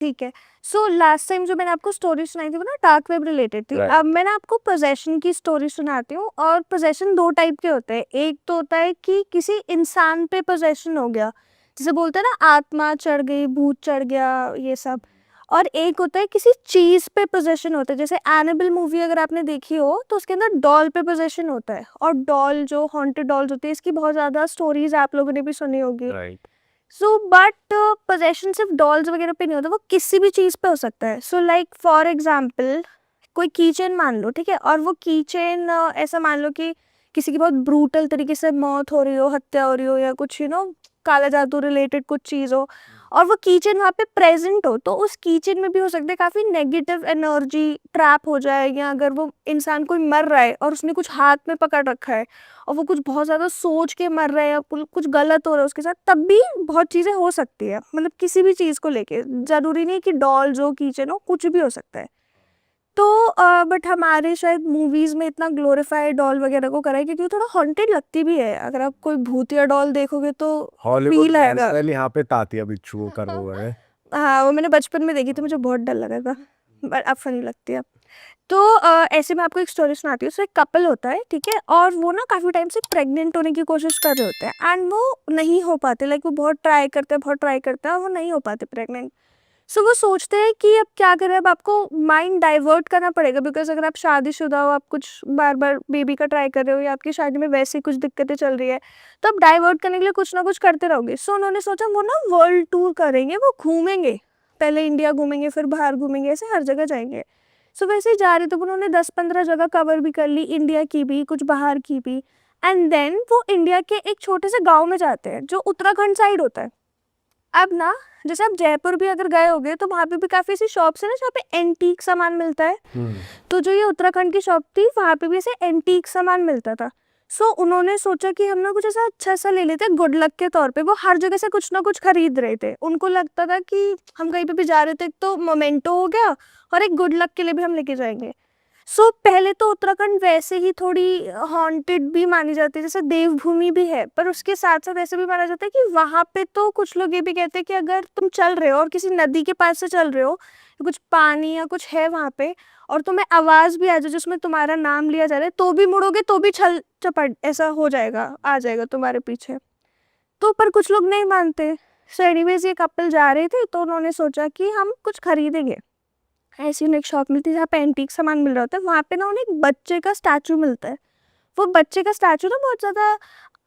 ठीक है। So last time जो मैंने आपको स्टोरी सुनाई थी वो ना डार्क वेब रिलेटेड थी। राइट। अब मैं ना आपको पोजेशन की स्टोरी सुनाती हूँ। और पोजेशन दो टाइप के होते हैं। एक तो होता है कि किसी इंसान पे पोजेशन हो गया, जिसे बोलते हैं ना आत्मा चढ़ गई, भूत चढ़ गया, ये सब। और एक होता है किसी चीज पे पोजेशन होता है। जैसे एनाबेल मूवी अगर आपने देखी हो तो उसके अंदर डॉल पे पोजेशन होता है। और डॉल जो हॉन्टेड डॉल्स होती है, इसकी बहुत ज्यादा स्टोरीज आप लोगों ने भी सुनी होगी। राइट। सो बट पोजेशन सिर्फ डॉल्स वगैरह पे नहीं होता, वो किसी भी चीज पे हो सकता है। सो लाइक फॉर एग्जाम्पल कोई कीचेन मान लो, ठीक है। और वो कीचेन ऐसा मान लो कि किसी की बहुत ब्रूटल तरीके से मौत हो रही हो, हत्या हो रही हो, या कुछ काला जादू रिलेटेड कुछ चीज हो, और वो कीचेन वहाँ पे प्रेजेंट हो, तो उस कीचेन में भी हो सकता है काफी नेगेटिव एनर्जी ट्रैप हो जाए। या अगर वो इंसान कोई मर रहा है और उसने कुछ हाथ में पकड़ रखा है और वो कुछ बहुत ज्यादा सोच के मर रहा है या कुछ गलत हो रहा है उसके साथ, तब भी बहुत चीजें हो सकती है। मतलब किसी भी चीज को लेके जरूरी नहीं कि डॉल जो किचन हो, कुछ भी हो सकता है। तो बट हमारे शायद मूवीज में इतना ग्लोरीफाइड डॉल वगैरह को करा है क्योंकि वो थोड़ा हॉन्टेड लगती भी है। अगर आप कोई भूतिया डॉल देखोगे तो हॉलीवुड फील में आएगा। एनाबेल यहाँ पे तातिया बिच्छू कर हुआ है। हाँ, वो मैंने बचपन में देखी थी, मुझे बहुत डर लगा था, बट अब फनी लगती है। तो ऐसे मैं आपको एक स्टोरी सुनाती हूँ। उसमें एक कपल होता है, ठीक है। और वो ना काफ़ी टाइम से प्रेग्नेंट होने की कोशिश कर रहे होते हैं एंड वो नहीं हो पाते। लाइक वो बहुत ट्राई करते हैं, बहुत ट्राई करते हैं, और वो नहीं हो पाते प्रेग्नेंट। सो वो सोचते हैं कि अब क्या करें। अब आपको माइंड डाइवर्ट करना पड़ेगा, बिकॉज अगर आप शादीशुदा हो, आप कुछ बार बार बेबी का ट्राई कर रहे हो, या आपकी शादी में वैसे ही कुछ दिक्कतें चल रही है, तो आप डाइवर्ट करने के लिए कुछ ना कुछ करते रहोगे। सो उन्होंने सोचा वो ना वर्ल्ड टूर करेंगे, वो घूमेंगे। पहले इंडिया घूमेंगे, फिर बाहर घूमेंगे, ऐसे हर जगह जाएंगे। सो वैसे ही जा रहे थे, उन्होंने 10-15 जगह कवर भी कर ली, इंडिया की भी, कुछ बाहर की भी। एंड देन वो इंडिया के एक छोटे से गांव में जाते हैं जो उत्तराखंड साइड होता है। अब ना, जैसे आप जयपुर भी अगर गए होगे तो वहाँ पे भी काफ़ी ऐसी शॉप्स है ना जहाँ पे एंटीक सामान मिलता है। तो जो ये उत्तराखंड की शॉप थी, वहाँ पे भी ऐसे एंटीक सामान मिलता था। सो उन्होंने सोचा कि हम ना कुछ ऐसा अच्छा सा ले लेते हैं गुड लक के तौर पे। वो हर जगह से कुछ ना कुछ खरीद रहे थे। उनको लगता था कि हम कहीं पे भी जा रहे थे तो मोमेंटो हो गया, और एक गुड लक के लिए भी हम लेके जाएंगे। सो पहले तो उत्तराखंड वैसे ही थोड़ी हॉन्टेड भी मानी जाती है, जैसे देवभूमि भी है, पर उसके साथ साथ ऐसे भी माना जाता है कि वहाँ पे तो कुछ लोग ये भी कहते हैं कि अगर तुम चल रहे हो और किसी नदी के पास से चल रहे हो, कुछ पानी या कुछ है वहाँ पे, और तुम्हें आवाज भी आ जाए जिसमें तुम्हारा नाम लिया जा रहा है, तो भी मुड़ोगे तो भी छल चपट ऐसा हो जाएगा, आ जाएगा तुम्हारे पीछे। तो पर कुछ लोग नहीं मानते। सो एनीवेज ये कपल जा रहे थे तो उन्होंने सोचा कि हम कुछ खरीदेंगे। ऐसी उन्हें एक शॉप मिलती है जहाँ पे एंटीक सामान मिल रहा होता है। वहाँ पे ना उन्हें एक बच्चे का स्टैचू मिलता है। वो बच्चे का स्टैचू ना बहुत ज़्यादा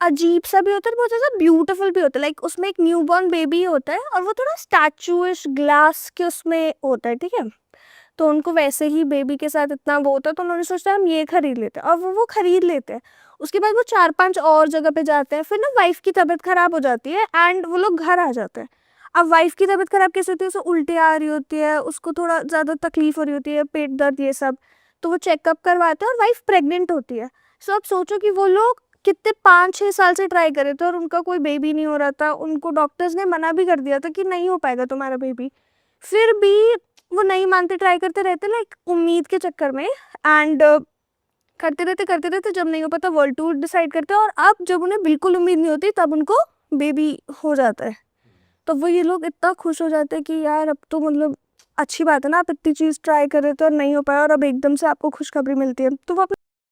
अजीब सा भी होता है, बहुत ज़्यादा ब्यूटीफुल भी होता है। लाइक उसमें एक न्यू बॉर्न बेबी होता है और वो थोड़ा स्टैचूइश ग्लास के उसमें होता है, ठीक है। तो उनको वैसे ही बेबी के साथ इतना वो होता है, तो उन्होंने सोचा हम ये खरीद लेते हैं, और वो खरीद लेते हैं। उसके बाद वो 4-5 और जगह पे जाते हैं। फिर ना वाइफ की तबीयत खराब हो जाती है एंड वो लोग घर आ जाते हैं। अब वाइफ की तबीयत खराब कैसे होती है, उसे उल्टी आ रही होती है, उसको थोड़ा ज़्यादा तकलीफ हो रही होती है, पेट दर्द ये सब। तो वो चेकअप करवाते हैं और वाइफ प्रेग्नेंट होती है। सो अब सोचो कि वो लोग कितने 5-6 साल से ट्राई करे थे और उनका कोई बेबी नहीं हो रहा था। उनको डॉक्टर्स ने मना भी कर दिया था कि नहीं हो पाएगा तुम्हारा बेबी। फिर भी वो नहीं मानते, ट्राई करते रहते, लाइक उम्मीद के चक्कर में। एंड करते रहते जब नहीं हो पाता वर्ल्ड टूर डिसाइड करते हैं। और अब जब उन्हें बिल्कुल उम्मीद नहीं होती तब उनको बेबी हो जाता है। तो वो ये लोग इतना खुश हो जाते हैं कि यार अब तो मतलब अच्छी बात है ना, आप इतनी चीज़ ट्राई कर रहे थे और नहीं हो पाया, और अब एकदम से आपको खुशखबरी मिलती है। तो वो